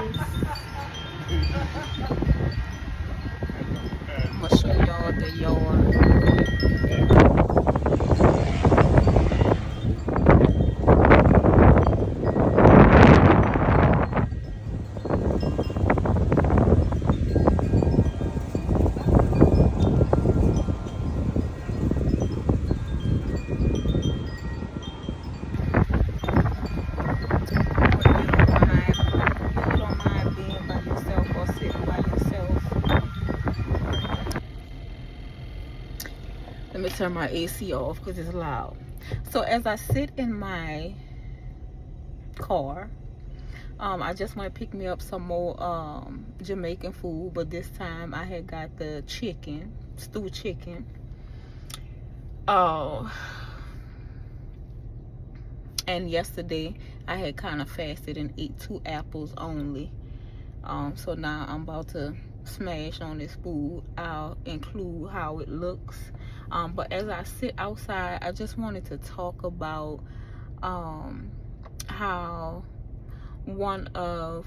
I'm gonna show y'all the yard. You don't mind being by yourself or sitting by yourself. Let me turn my AC off because it's loud. So as I sit in my car, I just want to pick me up some more Jamaican food, but this time I had got the chicken, stewed chicken. Oh, and yesterday I had kind of fasted and ate 2 apples only. So now I'm about to smash on this food. I'll include how it looks. But as I sit outside, I just wanted to talk about how one of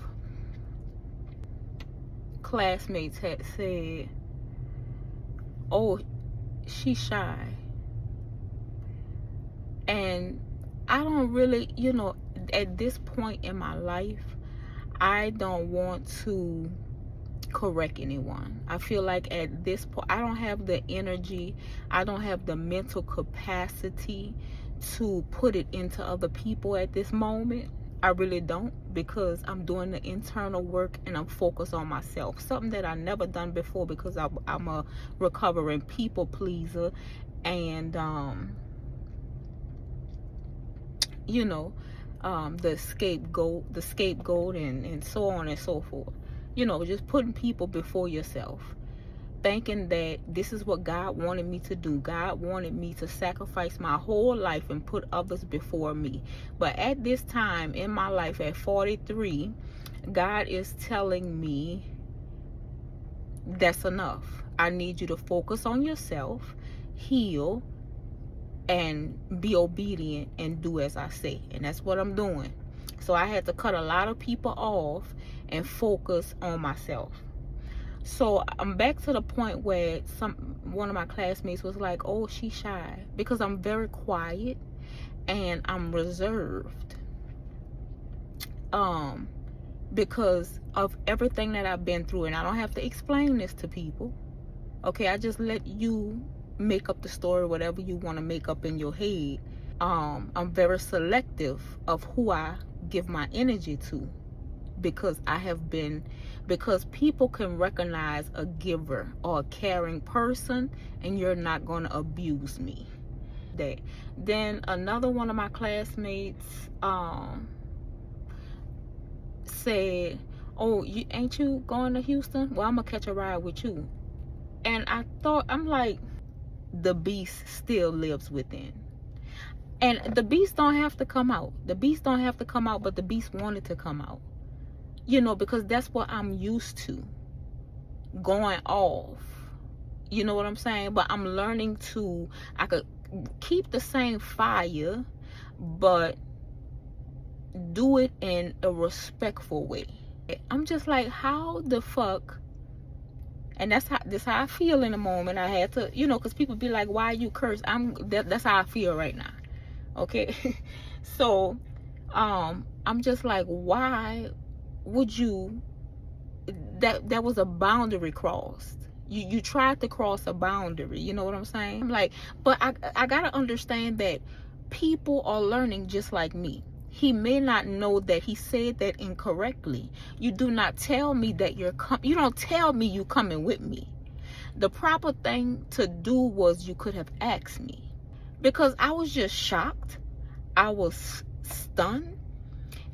classmates had said, oh, she's shy. And I don't really, at this point in my life, I don't want to correct anyone. I feel like at this point, I don't have the energy, I don't have the mental capacity to put it into other people at this moment. I really don't, because I'm doing the internal work and I'm focused on myself. Something that I never done before, because I'm a recovering people pleaser, and the scapegoat and so on and so forth. Just putting people before yourself, thinking that this is what God wanted me to do. God wanted me to sacrifice my whole life and put others before me. But at this time in my life, at 43, God is telling me that's enough. I need you to focus on yourself, heal, and be obedient and do as I say. And that's what I'm doing. So I had to cut a lot of people off and focus on myself. So I'm back to the point where one of my classmates was like, oh, she's shy, because I'm very quiet and I'm reserved, because of everything that I've been through. And I don't have to explain this to people, okay? I just let you make up the story, whatever you want to make up in your head. I'm very selective of who I give my energy to, because because people can recognize a giver or a caring person, and you're not going to abuse me. Then another one of my classmates said, oh, ain't you going to Houston? Well, I'm gonna catch a ride with you. And I'm like, the beast still lives within. And the beast don't have to come out. The beast don't have to come out, but the beast wanted to come out. Because that's what I'm used to, going off. You know what I'm saying? But I'm learning I could keep the same fire, but do it in a respectful way. I'm just like, how the fuck? And that's how I feel in the moment. I had to, because people be like, why you curse? That's how I feel right now. Okay. So I'm just like, why would you? That was a boundary crossed. You tried to cross a boundary. You know what I'm saying? I'm like, but I gotta understand that people are learning just like me. He may not know that he said that incorrectly. You do not tell me that you don't tell me you coming with me. The proper thing to do was, you could have asked me, because I was just shocked. I was stunned.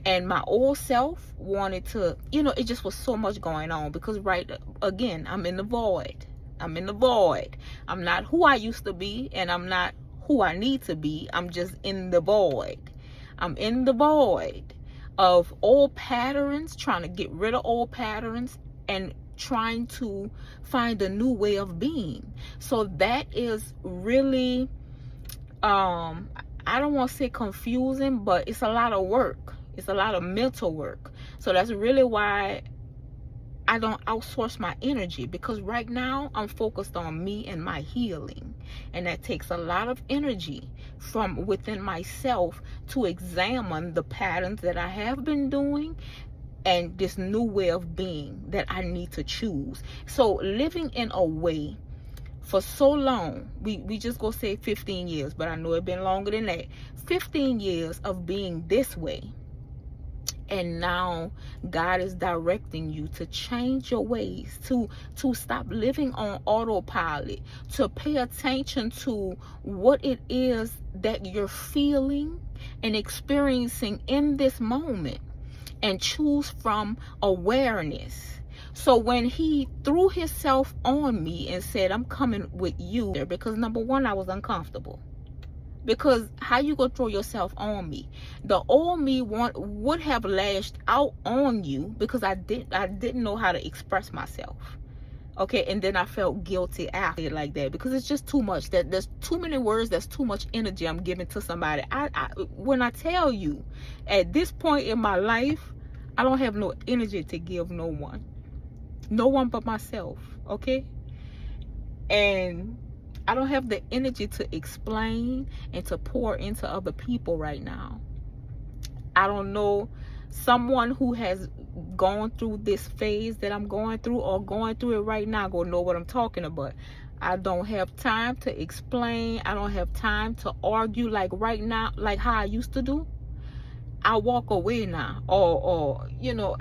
And my old self wanted to, it just was so much going on, because again, I'm in the void. I'm not who I used to be, and I'm not who I need to be. I'm just in the void. I'm in the void of old patterns, trying to get rid of old patterns and trying to find a new way of being. So that is really, I don't want to say confusing, but it's a lot of work. It's a lot of mental work. So that's really why I don't outsource my energy, because right now I'm focused on me and my healing. And that takes a lot of energy from within myself to examine the patterns that I have been doing and this new way of being that I need to choose. So living in a way for so long, we just go say 15 years, but I know it's been longer than that. 15 years of being this way. And now God is directing you to change your ways, to stop living on autopilot, to pay attention to what it is that you're feeling and experiencing in this moment, and choose from awareness. So when he threw himself on me and said, I'm coming with you, because number one, I was uncomfortable. Because how you gonna throw yourself on me? The old me would have lashed out on you, because I didn't know how to express myself. Okay, and then I felt guilty after it like that, because it's just too much. There's too many words. There's too much energy I'm giving to somebody. When I tell you, at this point in my life, I don't have no energy to give no one but myself. Okay, and I don't have the energy to explain and to pour into other people right now. I don't know, someone who has gone through this phase that I'm going through, or going through it right now, gonna know what I'm talking about. I don't have time to explain. I don't have time to argue like right now, like how I used to do. I walk away now, or you know,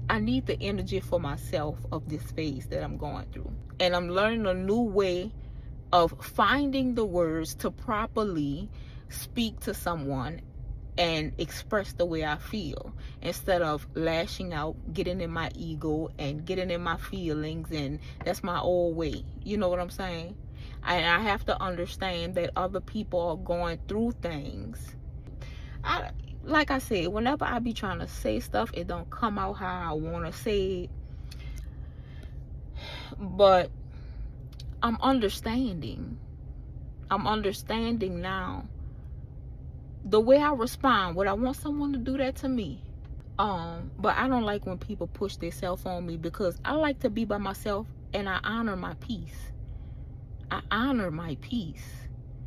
I need the energy for myself of this phase that I'm going through. And I'm learning a new way of finding the words to properly speak to someone and express the way I feel, instead of lashing out, getting in my ego and getting in my feelings. And that's my old way. You know what I'm saying? And I have to understand that other people are going through things. Like I said, whenever I be trying to say stuff, it don't come out how I want to say it. But I'm understanding now the way I respond. Would I want someone to do that to me? But I don't like when people push themselves on me, because I like to be by myself, and I honor my peace. I honor my peace.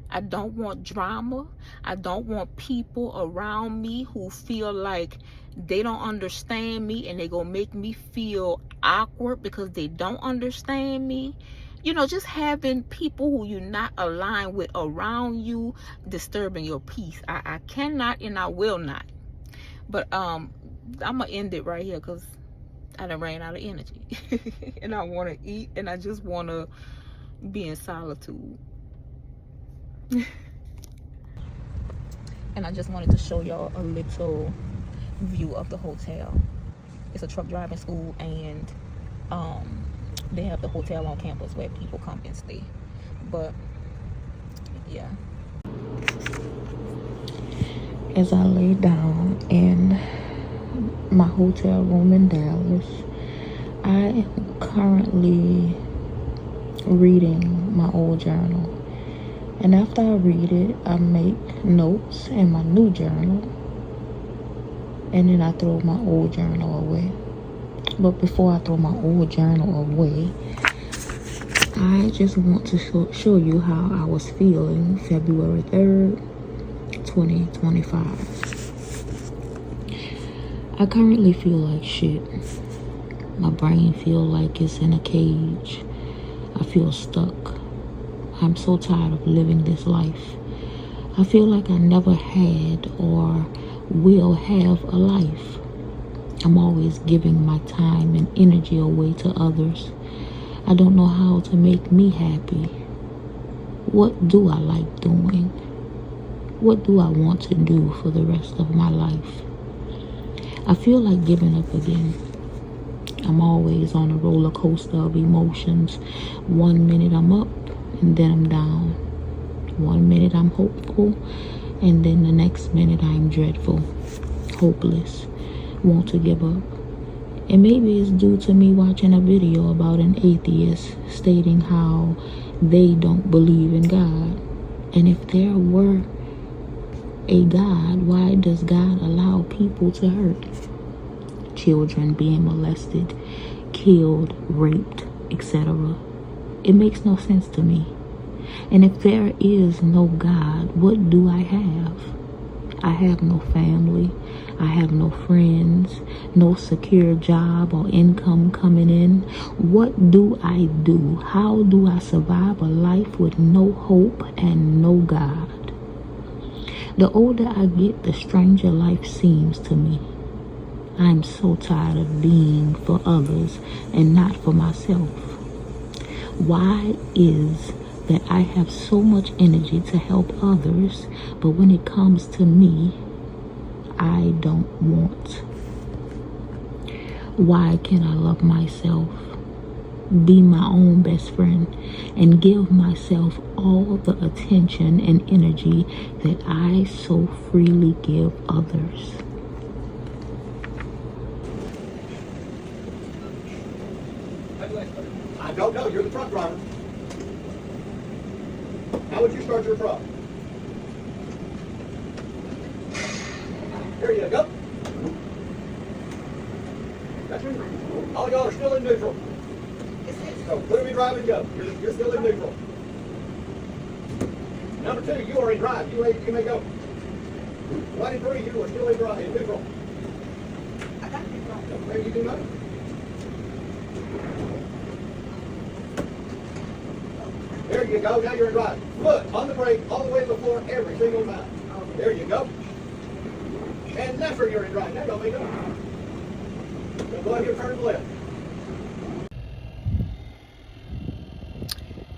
I don't want drama. I don't want people around me who feel like they don't understand me, and they gonna make me feel awkward because they don't understand me. You know, just having people who you're not aligned with around you disturbing your peace. I cannot and I will not. But I'm gonna end it right here, because I done ran out of energy. And I want to eat, and I just want to be in solitude. And I just wanted to show y'all a little view of the hotel. It's a truck driving school, and they have the hotel on campus where people come and stay. But yeah, as I lay down in my hotel room in Dallas, I am currently reading my old journal. And after I read it, I make notes in my new journal, and then I throw my old journal away. But before I throw my old journal away, I just want to show you how I was feeling February 3rd, 2025. I currently feel like shit. My brain feels like it's in a cage. I feel stuck. I'm so tired of living this life. I feel like I never had or will have a life. I'm always giving my time and energy away to others. I don't know how to make me happy. What do I like doing? What do I want to do for the rest of my life? I feel like giving up again. I'm always on a roller coaster of emotions. 1 minute I'm up, and then I'm down. 1 minute I'm hopeful, and then the next minute I'm dreadful, hopeless, want to give up. And maybe it's due to me watching a video about an atheist stating how they don't believe in God. And if there were a God, why does God allow people to hurt? children being molested, killed, raped, etc. It makes no sense to me. And if there is no God, what do I have? I have no family. I have no friends, no secure job or income coming in. What do I do? How do I survive a life with no hope and no God? The older I get, the stranger life seems to me. I'm so tired of being for others and not for myself. Why is that I have so much energy to help others, but when it comes to me, I don't want? Why can't I love myself, be my own best friend, and give myself all the attention and energy that I so freely give others? I don't know. You're the truck driver. How would you start your truck? Here you go. That's me. All y'all are still in neutral. So clearly drive and go. You're still in neutral. Number 2, you are in drive. You may go. 1 and 3, you are still in drive, in neutral. Maybe you can go. There you go. Now you're in drive. Foot on the brake, all the way to the floor, every single time. There you go. And that's where you're in drive. Now don't make it. So go ahead and turn left.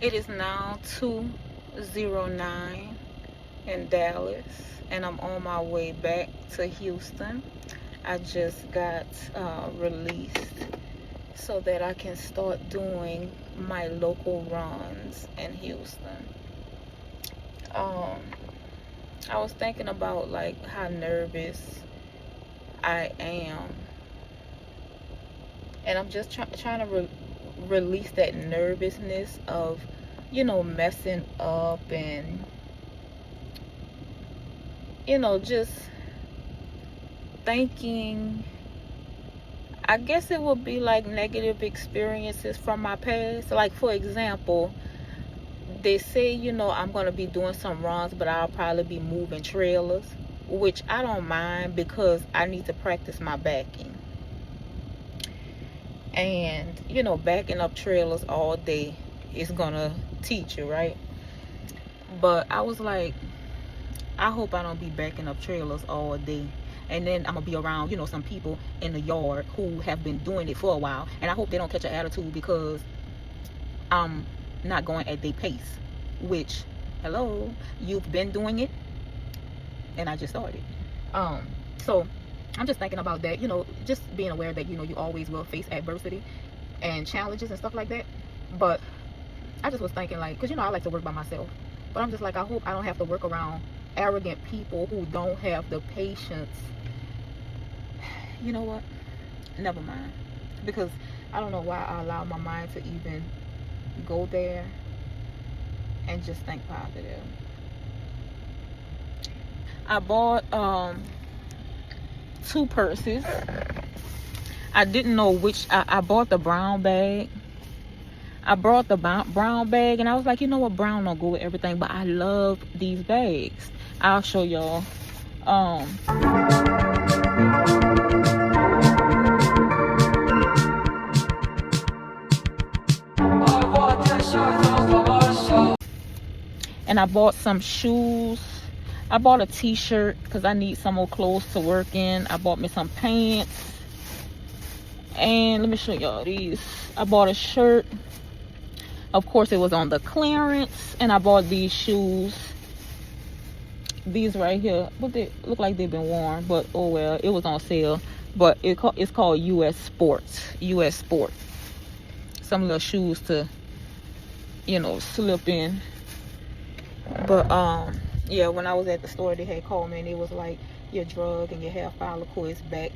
It is now 2:09 in Dallas, and I'm on my way back to Houston. I just got released so that I can start doing my local runs in Houston. I was thinking about like how nervous I am, and I'm just trying to release that nervousness of, you know, messing up and, you know, just thinking, I guess it would be like negative experiences from my past. Like, for example, they say, you know, I'm going to be doing some runs, but I'll probably be moving trailers, which I don't mind because I need to practice my backing. And, you know, backing up trailers all day is going to teach you, right? But I was like, I hope I don't be backing up trailers all day. And then I'm going to be around, you know, some people in the yard who have been doing it for a while. And I hope they don't catch an attitude because I'm not going at their pace. Which, hello, you've been doing it. And I just started. So I'm just thinking about that, you know, just being aware that, you know, you always will face adversity and challenges and stuff like that. But I just was thinking, like, because, you know, I like to work by myself. But I'm just like, I hope I don't have to work around arrogant people who don't have the patience. You know what? Never mind. Because I don't know why I allow my mind to even go there and just think positive. I bought 2 purses. I didn't know which. I bought the brown bag. I brought the brown bag, and I was like, you know what, brown don't go with everything, but I love these bags. I'll show y'all. And I bought some shoes. I bought a t-shirt because I need some more clothes to work in. I bought me some pants. And let me show y'all these. I bought a shirt. Of course, it was on the clearance. And I bought these shoes. These right here. But they look like they've been worn. But oh well, it was on sale. But it's called US Sports. US Sport. Some little shoes to, you know, slip in. But yeah, when I was at the store, they had called me and it was like, your drug and your hair follicle is back.